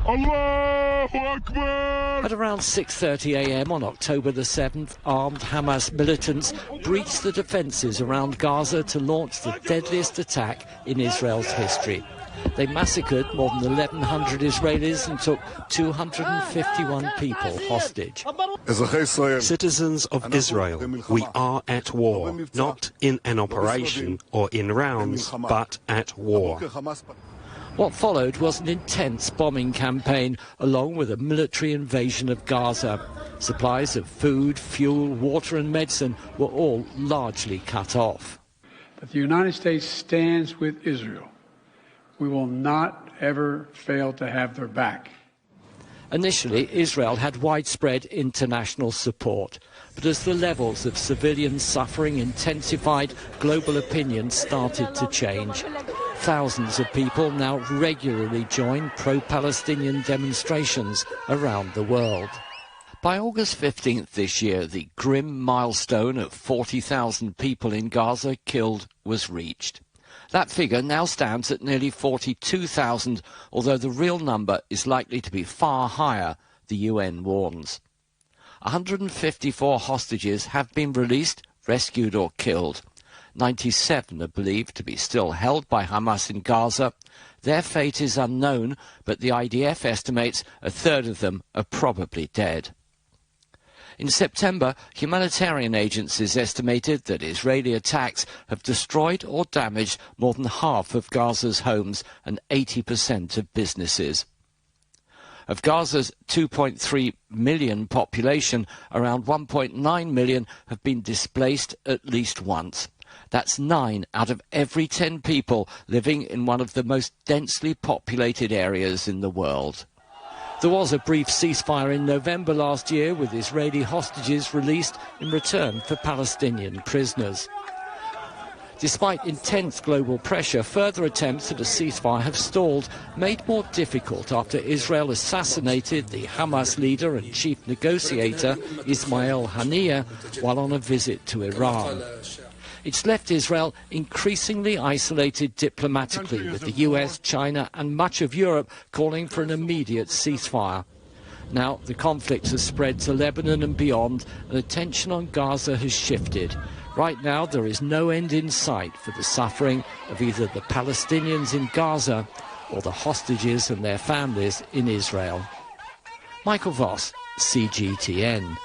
Allahu Akbar! At around 6:30 a.m. on October the 7th, armed Hamas militants breached the defences around Gaza to launch the deadliest attack in Israel's history. They massacred more than 1,100 Israelis and took 251 people hostage. Citizens of Israel, we are at war, not in an operation or in rounds, but at war. What followed was an intense bombing campaign, along with a military invasion of Gaza. Supplies of food, fuel, water and medicine were all largely cut off. But the United States stands with Israel. We will not ever fail to have their back. Initially, Israel had widespread international support, but as the levels of civilian suffering intensified, global opinion started to change. Thousands of people now regularly join pro-Palestinian demonstrations around the world. By August 15th this year, the grim milestone of 40,000 people in Gaza killed was reached. That figure now stands at nearly 42,000, although the real number is likely to be far higher, the UN warns. 154 hostages have been released, rescued or killed. 97 are believed to be still held by Hamas in Gaza. Their fate is unknown, but the IDF estimates a third of them are probably dead. In September, humanitarian agencies estimated that Israeli attacks have destroyed or damaged more than half of Gaza's homes and 80% of businesses. Of Gaza's 2.3 million population, around 1.9 million have been displaced at least once. That's 9 out of every 10 people living in one of the most densely populated areas in the world. There was a brief ceasefire in November last year, with Israeli hostages released in return for Palestinian prisoners. Despite intense global pressure, further attempts at a ceasefire have stalled, made more difficult after Israel assassinated the Hamas leader and chief negotiator Ismail Haniyeh while on a visit to Iran. It's left Israel increasingly isolated diplomatically, with the US, China and much of Europe calling for an immediate ceasefire. Now the conflict has spread to Lebanon and beyond, and attention on Gaza has shifted. Right now there is no end in sight for the suffering of either the Palestinians in Gaza or the hostages and their families in Israel. Michael Voss, CGTN.